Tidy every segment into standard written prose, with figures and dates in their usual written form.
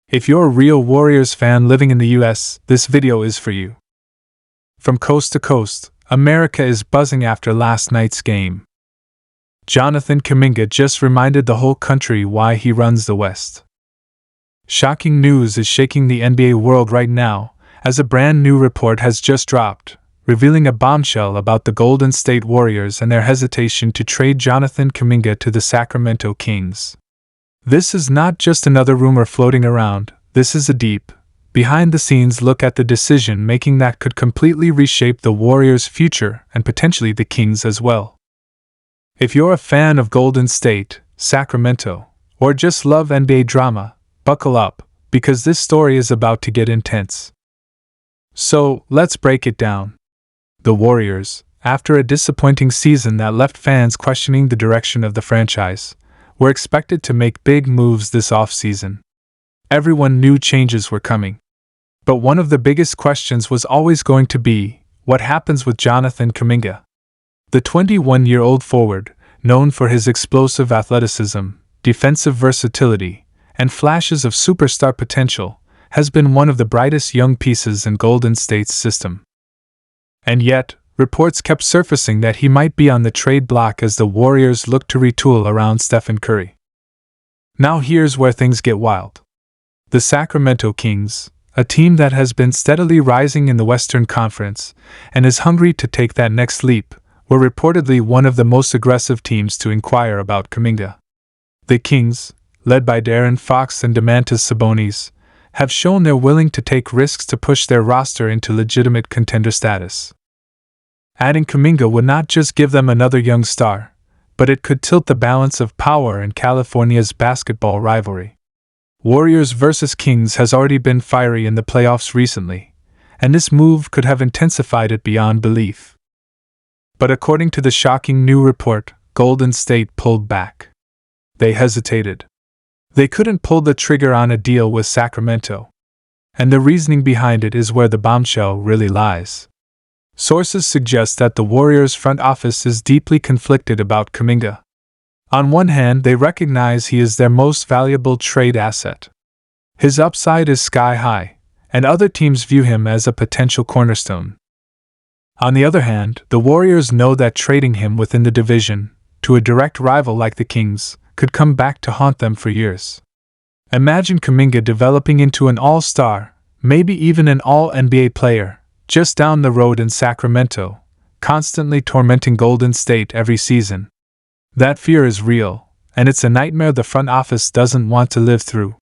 If you're a real Warriors fan living in the US, this video is for you. From coast to coast, America is buzzing after last night's game. Jonathan Kuminga just reminded the whole country why he runs the West. Shocking news is shaking the NBA world right now, as a brand new report has just dropped, revealing a bombshell about the Golden State Warriors and their hesitation to trade Jonathan Kuminga to the Sacramento Kings. This is not just another rumor floating around, this is a deep, behind-the-scenes look at the decision-making that could completely reshape the Warriors' future and potentially the Kings as well. If you're a fan of Golden State, Sacramento, or just love NBA drama, buckle up, because this story is about to get intense. So, let's break it down. The Warriors, after a disappointing season that left fans questioning the direction of the franchise, were expected to make big moves this offseason. Everyone knew changes were coming. But one of the biggest questions was always going to be, what happens with Jonathan Kuminga? The 21-year-old forward, known for his explosive athleticism, defensive versatility, and flashes of superstar potential, has been one of the brightest young pieces in Golden State's system. And yet, reports kept surfacing that he might be on the trade block as the Warriors look to retool around Steph Curry. Now here's where things get wild. The Sacramento Kings, a team that has been steadily rising in the Western Conference and is hungry to take that next leap, were reportedly one of the most aggressive teams to inquire about Kuminga. The Kings, led by De'Aaron Fox and Domantas Sabonis, have shown they're willing to take risks to push their roster into legitimate contender status. Adding Kuminga would not just give them another young star, but it could tilt the balance of power in California's basketball rivalry. Warriors vs. Kings has already been fiery in the playoffs recently, and this move could have intensified it beyond belief. But according to the shocking new report, Golden State pulled back. They hesitated. They couldn't pull the trigger on a deal with Sacramento. And the reasoning behind it is where the bombshell really lies. Sources suggest that the Warriors' front office is deeply conflicted about Kuminga. On one hand, they recognize he is their most valuable trade asset. His upside is sky high, and other teams view him as a potential cornerstone. On the other hand, the Warriors know that trading him within the division, to a direct rival like the Kings, could come back to haunt them for years. Imagine Kuminga developing into an all-star, maybe even an all-NBA player, just down the road in Sacramento, constantly tormenting Golden State every season. That fear is real, and it's a nightmare the front office doesn't want to live through.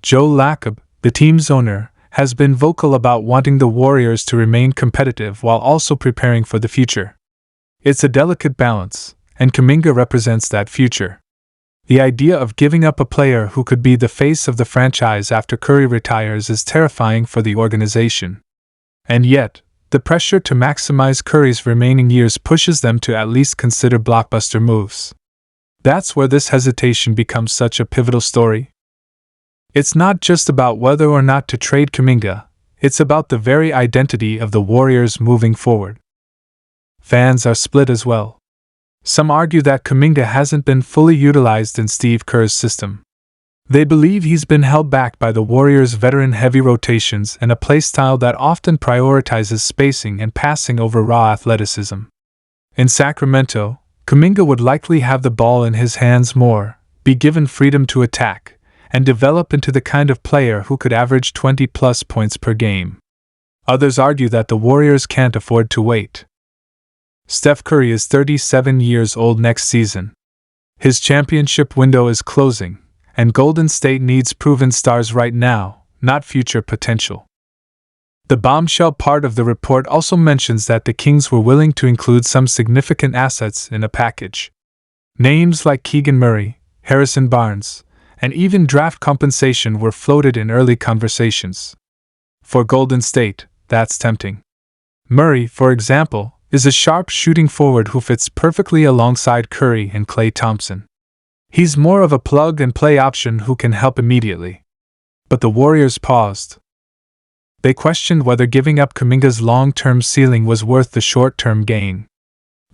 Joe Lacob, the team's owner, has been vocal about wanting the Warriors to remain competitive while also preparing for the future. It's a delicate balance, and Kuminga represents that future. The idea of giving up a player who could be the face of the franchise after Curry retires is terrifying for the organization. And yet, the pressure to maximize Curry's remaining years pushes them to at least consider blockbuster moves. That's where this hesitation becomes such a pivotal story. It's not just about whether or not to trade Kuminga, it's about the very identity of the Warriors moving forward. Fans are split as well. Some argue that Kuminga hasn't been fully utilized in Steve Kerr's system. They believe he's been held back by the Warriors' veteran-heavy rotations and a playstyle that often prioritizes spacing and passing over raw athleticism. In Sacramento, Kuminga would likely have the ball in his hands more, be given freedom to attack, and develop into the kind of player who could average 20-plus points per game. Others argue that the Warriors can't afford to wait. Steph Curry is 37 years old next season. His championship window is closing, and Golden State needs proven stars right now, not future potential. The bombshell part of the report also mentions that the Kings were willing to include some significant assets in a package. Names like Keegan Murray, Harrison Barnes, and even draft compensation were floated in early conversations. For Golden State, that's tempting. Murray, for example, is a sharp shooting forward who fits perfectly alongside Curry and Klay Thompson. He's more of a plug-and-play option who can help immediately. But the Warriors paused. They questioned whether giving up Kuminga's long-term ceiling was worth the short-term gain.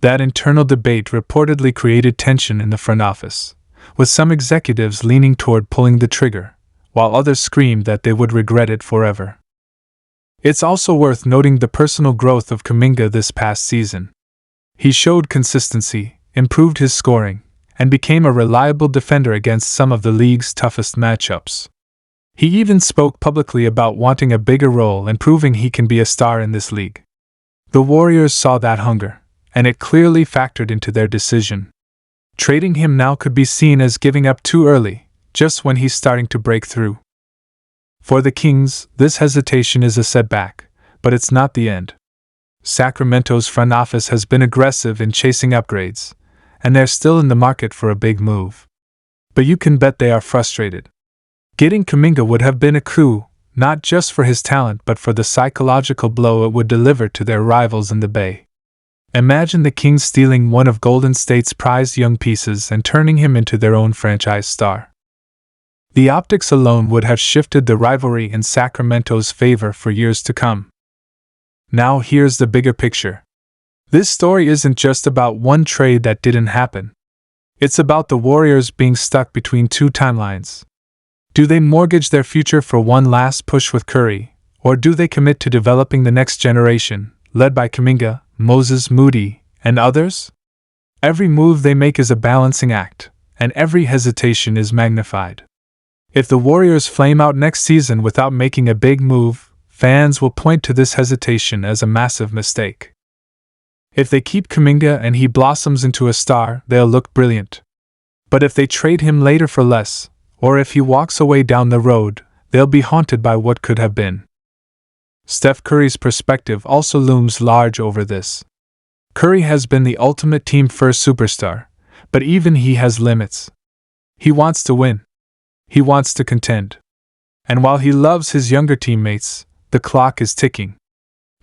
That internal debate reportedly created tension in the front office, with some executives leaning toward pulling the trigger, while others screamed that they would regret it forever. It's also worth noting the personal growth of Kuminga this past season. He showed consistency, improved his scoring, and became a reliable defender against some of the league's toughest matchups. He even spoke publicly about wanting a bigger role and proving he can be a star in this league. The Warriors saw that hunger, and it clearly factored into their decision. Trading him now could be seen as giving up too early, just when he's starting to break through. For the Kings, this hesitation is a setback, but it's not the end. Sacramento's front office has been aggressive in chasing upgrades, and they're still in the market for a big move. But you can bet they are frustrated. Getting Kuminga would have been a coup, not just for his talent but for the psychological blow it would deliver to their rivals in the Bay. Imagine the Kings stealing one of Golden State's prized young pieces and turning him into their own franchise star. The optics alone would have shifted the rivalry in Sacramento's favor for years to come. Now here's the bigger picture. This story isn't just about one trade that didn't happen. It's about the Warriors being stuck between two timelines. Do they mortgage their future for one last push with Curry, or do they commit to developing the next generation, led by Kuminga, Moses Moody, and others? Every move they make is a balancing act, and every hesitation is magnified. If the Warriors flame out next season without making a big move, fans will point to this hesitation as a massive mistake. If they keep Kuminga and he blossoms into a star, they'll look brilliant. But if they trade him later for less, or if he walks away down the road, they'll be haunted by what could have been. Steph Curry's perspective also looms large over this. Curry has been the ultimate team-first superstar, but even he has limits. He wants to win. He wants to contend. And while he loves his younger teammates, the clock is ticking.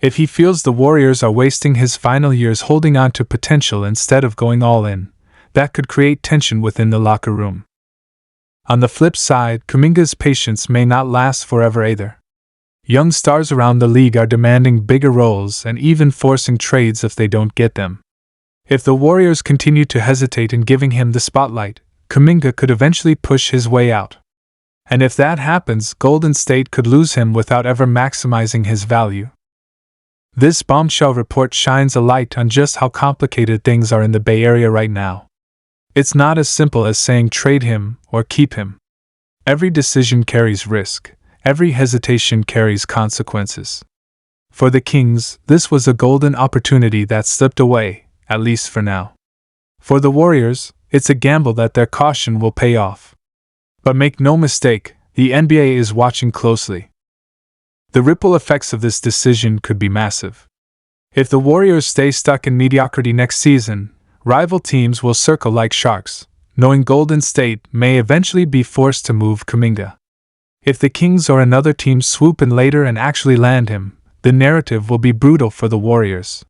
If he feels the Warriors are wasting his final years holding on to potential instead of going all in, that could create tension within the locker room. On the flip side, Kuminga's patience may not last forever either. Young stars around the league are demanding bigger roles and even forcing trades if they don't get them. If the Warriors continue to hesitate in giving him the spotlight, Kuminga could eventually push his way out. And if that happens, Golden State could lose him without ever maximizing his value. This bombshell report shines a light on just how complicated things are in the Bay Area right now. It's not as simple as saying trade him or keep him. Every decision carries risk. Every hesitation carries consequences. For the Kings, this was a golden opportunity that slipped away, at least for now. For the Warriors, it's a gamble that their caution will pay off. But make no mistake, the NBA is watching closely. The ripple effects of this decision could be massive. If the Warriors stay stuck in mediocrity next season, rival teams will circle like sharks, knowing Golden State may eventually be forced to move Kuminga. If the Kings or another team swoop in later and actually land him, the narrative will be brutal for the Warriors.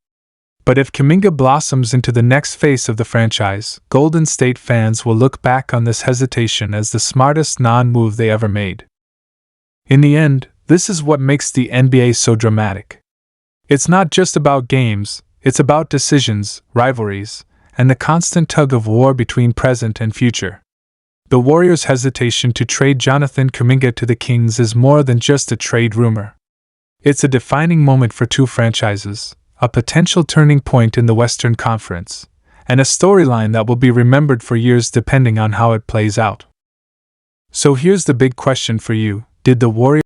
But if Kuminga blossoms into the next face of the franchise, Golden State fans will look back on this hesitation as the smartest non-move they ever made. In the end, this is what makes the NBA so dramatic. It's not just about games, it's about decisions, rivalries, and the constant tug of war between present and future. The Warriors' hesitation to trade Jonathan Kuminga to the Kings is more than just a trade rumor. It's a defining moment for two franchises, a potential turning point in the Western Conference, and a storyline that will be remembered for years depending on how it plays out. So here's the big question for you: did the Warriors